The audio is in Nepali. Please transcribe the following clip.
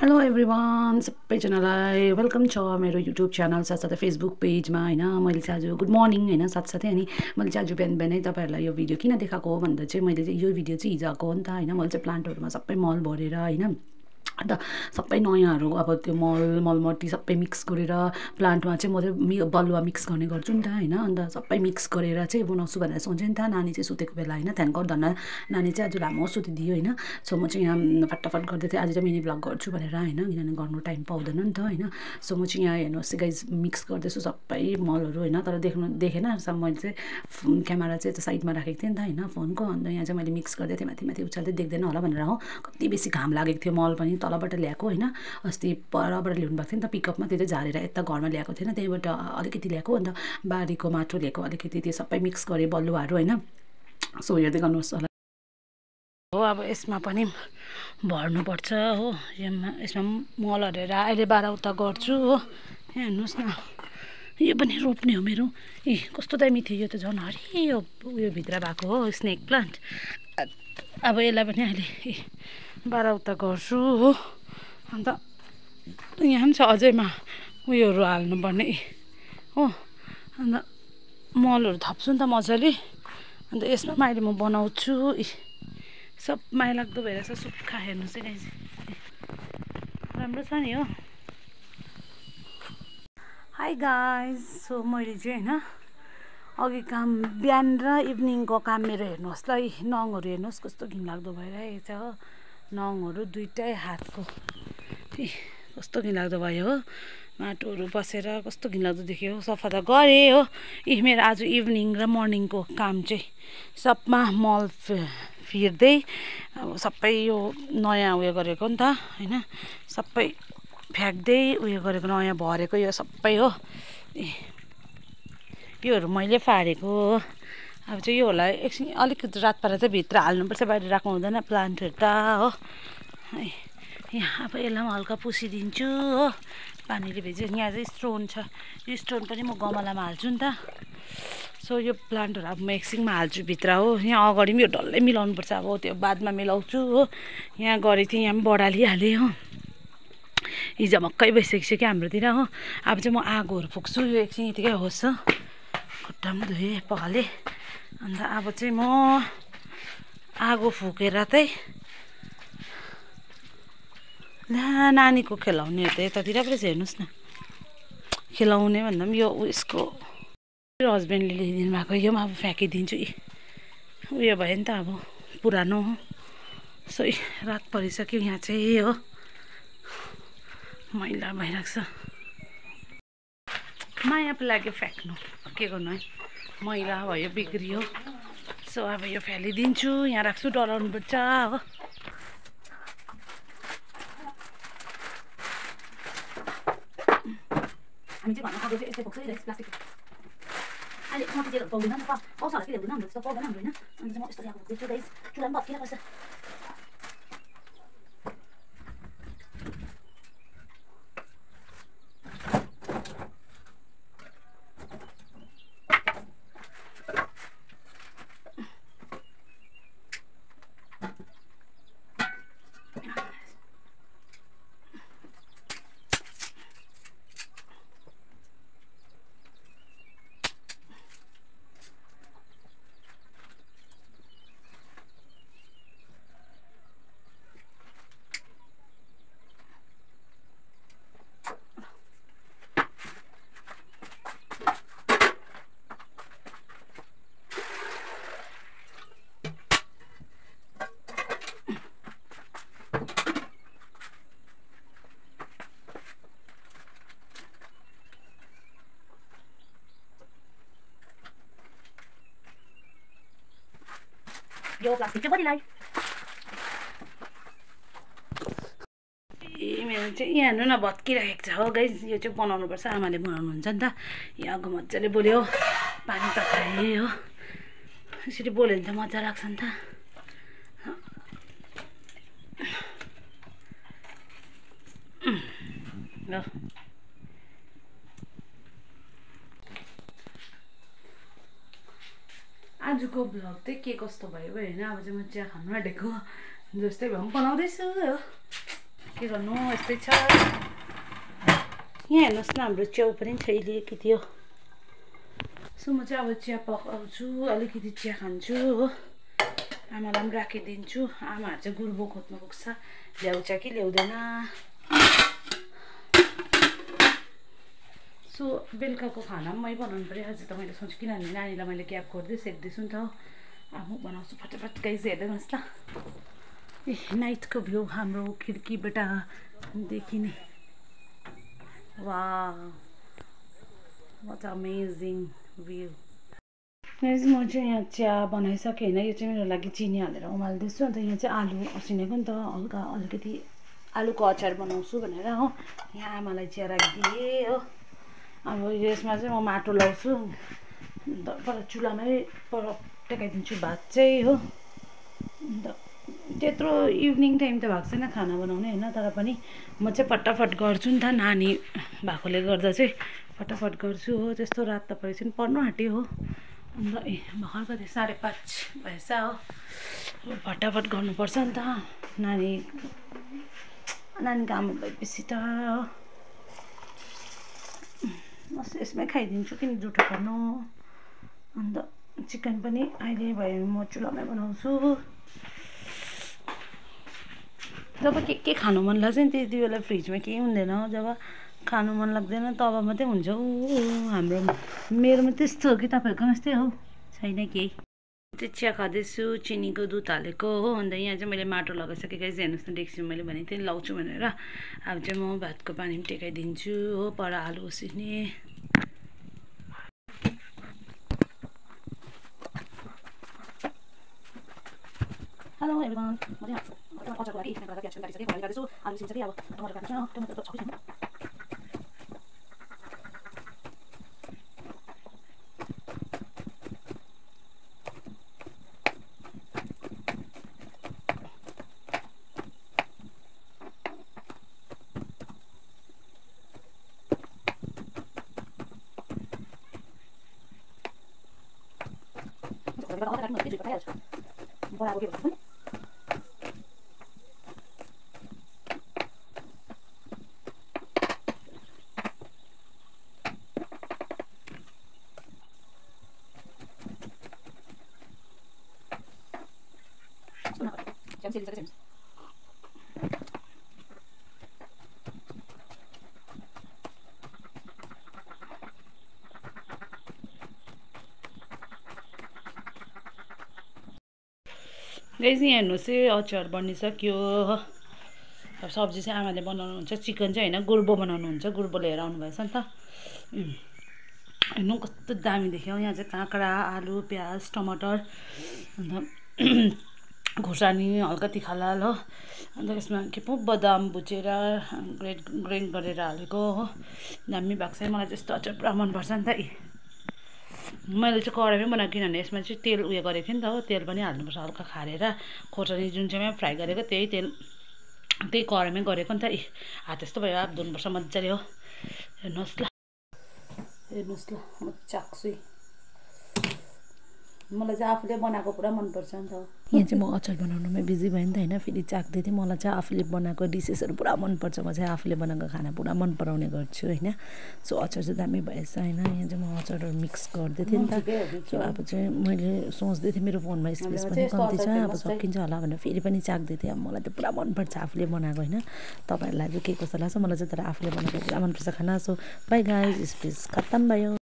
हेलो एभ्रिवान, सबैजनालाई वेलकम छ मेरो युट्युब च्यानल साथसाथै फेसबुक पेजमा होइन। मैले चाहिँ आज गुड मर्निङ होइन साथसाथै अनि मैले चाहिँ आज बिहान बिहानै तपाईँहरूलाई यो भिडियो किन देखाएको हो भन्दा चाहिँ मैले चाहिँ यो भिडियो चाहिँ हिजो आएको हो नि त होइन। मैले चाहिँ प्लान्टहरूमा सबै मल भरेर होइन अन्त सबै नयाँहरू अब त्यो मलमट्टी सबै मिक्स गरेर प्लान्टमा चाहिँ म चाहिँ बलुवा मिक्स गर्ने गर्छु नि त होइन। अन्त सबै मिक्स गरेर चाहिँ बनाउँछु भनेर सोचेँ नि त। नानी चाहिँ सुतेको बेला होइन, थ्याङ्क गड धन्न नानी चाहिँ आज लामो सुतिदियो होइन। सो म चाहिँ यहाँ फटाफट गर्दै थिएँ, आज चाहिँ मिनी भ्लग गर्छु भनेर होइन, किनभने गर्नु टाइम पाउँदैन नि त होइन। सो म चाहिँ यहाँ हेर्नुहोस् गाइज मिक्स गर्दैछु सबै मलहरू होइन। तर देखेन मैले चाहिँ क्यामेरा चाहिँ साइडमा राखेको थिएँ नि त होइन फोनको। अन्त यहाँ चाहिँ मैले मिक्स गर्दै थिएँ, माथि माथि उचाल्दै देख्दैन होला भनेर हो। कति बेसी घाम लागेको थियो, मल पनि तलबाट ल्याएको होइन। अस्ति परबाट ल्याउनु भएको थियो नि त पिकअपमा, त्यो चाहिँ झारेर यता घरमा ल्याएको थिएन, त्यहीँबाट अलिकति ल्याएको। अन्त बारीको माटो ल्याएको अलिकति, त्यो सबै मिक्स गरेँ बलुवाहरू होइन। सो हेर्दै गर्नुहोस् होला हो। अब यसमा पनि भर्नुपर्छ हो, यसमा मल हालेर अहिले बाह्रवटा गर्छु हो। यहाँ हेर्नुहोस् न, यो पनि रोप्ने हो मेरो। कस्तो दामी थियो, यो त झन् हरियो उयो भित्र भएको हो स्नेक प्लान्ट। अब यसलाई पनि अहिले 12वटा गर्छु हो। अन्त यहाँ पनि छ अझैमा उयोहरू हाल्नुपर्ने हो। अन्त मलहरू थप्छु नि त मजाले। अन्त यसमा पनि अहिले म बनाउँछु। सब माया लाग्दो भइरहेछ सुक्खा, हेर्नुहोस् है गाइस, राम्रो छ नि हो। हाई गाइज, सो मैले चाहिँ होइन अघि काम बिहान र इभिनिङको काम मेरो हेर्नुहोस् ल। नङहरू हेर्नुहोस् कस्तो घिनलाग्दो भइरहेको छ हो। नङहरू दुइटै हातको कस्तो घिनलाग्दो भयो हो। माटोहरू बसेर कस्तो घिनलाग्दो देख्यो हो। सफा त गरेँ हो। मेरो आज इभिनिङ र मर्निङको काम चाहिँ सबमा मल फिर्दै अब सबै यो नयाँ उयो गरेको नि त होइन, सबै फ्याँक्दै उयो गरेको नयाँ भरेको यो सबै हो। योहरू मैले फाडेको हो। अब चाहिँ यो होला एकछिन अलिकति रात पारेर चाहिँ भित्र हाल्नुपर्छ, बाहिर राख्नु हुँदैन प्लान्टहरू त हो। यहाँ अब यसलाई पनि हल्का पुसिदिन्छु हो, पानीले भिज्यो। यहाँ चाहिँ स्टोन छ, यो स्टोन पनि म गमलामा हाल्छु नि त। सो यो प्लान्टहरू अब म एकछिनमा हाल्छु भित्र हो। यहाँ अगाडि पनि यो डल्लै मिलाउनुपर्छ, अब त्यो बादमा मिलाउँछु हो। यहाँ गरेको थिएँ, यहाँ पनि बढालिहालेँ हो। हिजो मक्कै भइसकिसक्यो हाम्रोतिर हो। अब चाहिँ म आगोहरू फुक्छु, यो एकछिन यतिकै होस् हो। खुट्टा पनि धोएँ पखालेँ। अन्त अब चाहिँ म आगो फुकेर चाहिँ ला नानीको खेलाउनेहरू त यतातिर पो रहेछ हेर्नुहोस् न। खेलाउने भन्दा पनि यो उयसको मेरो हस्बेन्डले ल्याइदिनु भएको, यो पनि अब फ्याँकिदिन्छु। उयो भयो नि त अब पुरानो हो। सो रात परिसक्यो, यहाँ चाहिँ हो मैला भइरहेको छ। माया पो लाग्यो फ्याँक्नु, के गर्नु है, मैला भयो बिग्रियो। सो अब यो फ्यालिदिन्छु, यहाँ राख्छु, डढाउनुपर्छ हो। हामी चाहिँ घरमा खाँदै चाहिँ यस्तै फोक्छ प्लास्टिक। अहिले मट्टीतेलहरू पाउँदैन नि त, पाउँछ होला कि ल्याउँदैन, हाम्रो त्यस्तो पाउँदैन हाम्रो होइन। अन्त म यस्तो ल्याएको फोक्दैछु गाइस, चुला पनि भत्किएर पर्छ। यो प्लास्टिक चाहिँ कतिलाई मेरो चाहिँ यहाँ हेर्नु न भत्किरहेको छ हो गाइस। यो चाहिँ बनाउनुपर्छ, आमाले बनाउनुहुन्छ नि त। यहाँ आगो मजाले बोल्यो, पानी तताएँ हो। यसरी बोल्यो भने त मजा लाग्छ नि त। ल आजको भ्लग चाहिँ के कस्तो भयो होइन। अब चाहिँ म चिया खानु आँटेको जस्तै भए पनि बनाउँदैछु हो। के गर्नु यस्तै छ। यहाँ हेर्नुहोस् न हाम्रो च्याउ पनि अलिकति थियो। सो म चाहिँ अब चिया पकाउँछु, अलिकति चिया खान्छु हो। आमालाई पनि राखिदिन्छु। आमाहरू चाहिँ गुर्बो खोज्नु पुग्छ, ल्याउँछ कि ल्याउँदैन। सो बेलुकाको खाना पनि मै बनाउनु पऱ्यो आज त। मैले सोचेँ किनभने नानीलाई मैले ग्याप गर्दै सेक्दैछु नि त। आफू बनाउँछु फटाफट गाइस, हेर्नुहोस् ल। ए नाइटको भ्यू हाम्रो खिड्कीबाट देखिने। वाह वाट अमेजिङ भ्यू। गाइस म चाहिँ यहाँ चिया बनाइसकेँ होइन। यो चाहिँ मेरो लागि चिनी हालेर उमाल्दैछु। अन्त यहाँ चाहिँ आलु उसिनेको नि त, हल्का अलिकति आलुको अचार बनाउँछु भनेर हो। यहाँ आमालाई चिया राखिदिएँ हो। अब यसमा चाहिँ म माटो लाउँछु, पर चुलामै टेकाइदिन्छु भात चाहिँ हो। अन्त त्यत्रो इभिनिङ टाइम त भएको छैन खाना बनाउने होइन, तर पनि म चाहिँ फटाफट गर्छु नि त। नानी भएकोले गर्दा चाहिँ फटाफट गर्छु हो। त्यस्तो रात त परेको छैन, पर्नु आँट्यो हो। अन्त भर्खर कति 5:30 भएछ हो। फटाफट गर्नुपर्छ नि त। नानी काम भएपछि त हो। बस यसमै खाइदिन्छु, किन जुठो पर्नु। अन्त चिकन पनि अहिले भयो म चुलामै बनाउँछु। जब के खानु मन लाग्छ नि त्यति बेला फ्रिजमा केही हुँदैन। जब खानु मन लाग्दैन तब मात्रै हुन्छ। मेरोमा त्यस्तो हो कि तपाईँहरूकोमा यस्तै हो? छैन केही। चाहिँ चिया खाँदैछु, चिनीको दुध हालेको हो। अन्त यहाँ चाहिँ मैले माटो लगाइसकेँ गाइस, हेर्नुहोस् न। डेक्ची मैले भनेको थिएँ लाउँछु भनेर। अब चाहिँ म भातको पानी पनि टेकाइदिन्छु हो, पर आलु उसिने। हेलो एभ्रिवान, म चाहिँ अचारको लागि प्याज पनि काटिसकेँ, खरानी काट्दैछु। आलु उसिन्छ कि अब टमाटर काट्छु। टमाटर त छ कि छैन। बनाएको के भन्नु गाइस, यहाँ हेर्नुहोस् है अचार बनिसक्यो। अब सब्जी चाहिँ आमाले बनाउनुहुन्छ, चिकन चाहिँ होइन गुर्बो बनाउनुहुन्छ। गुर्बो लिएर आउनुभएछ नि त। हेर्नु कस्तो दामी देख्यो। यहाँ चाहिँ काँक्रा, आलु, प्याज, टमाटर, अन्त खुर्सानी, हल्का तिखा लाल हो। अन्त यसमा के पो बदाम भुटेर ग्रेन्ड गरेर हालेको हो। दामी भएको छ। मलाई त्यस्तो अचार पुरा मनपर्छ नि त। मैले चाहिँ कराईमै बनाएको, किनभने यसमा चाहिँ तेल उयो गरेको थिएँ नि त हो। तेल पनि हाल्नुपर्छ हल्का खारेर। खोर्सानी जुन चाहिँमा फ्राई गरेको त्यही कराईमै गरेको नि त। हात यस्तो भयो, हात धुनुपर्छ मजाले हो। हेर्नुहोस् ल, म चाख्छु। मलाई चाहिँ आफूले बनाएको पुरा मनपर्छ नि त। यहाँ चाहिँ म अचार बनाउनुमै बिजी भएँ नि त होइन। फेरि चाख्दै थिएँ। मलाई चाहिँ आफूले बनाएको डिसेसहरू पुरा मनपर्छ। म चाहिँ आफूले बनाएको खाना पुरा मन पराउने गर्छु होइन। सो अचार चाहिँ दामी भएछ होइन। यहाँ चाहिँ म अचारहरू मिक्स गर्दै थिएँ नि त। सो अब चाहिँ मैले सोच्दै थिएँ मेरो फोनमा स्पेस पनि कम्ती छ, अब सकिन्छ होला भनेर फेरि पनि चाख्दै थिएँ। अब मलाई त पुरा मनपर्छ आफूले बनाएको होइन। तपाईँहरूलाई चाहिँ के कस्तो लाग्छ? मलाई चाहिँ तर आफूले बनाएको पुरा मनपर्छ खाना। सो बाई गाइस, स्पेस खत्तम भयो।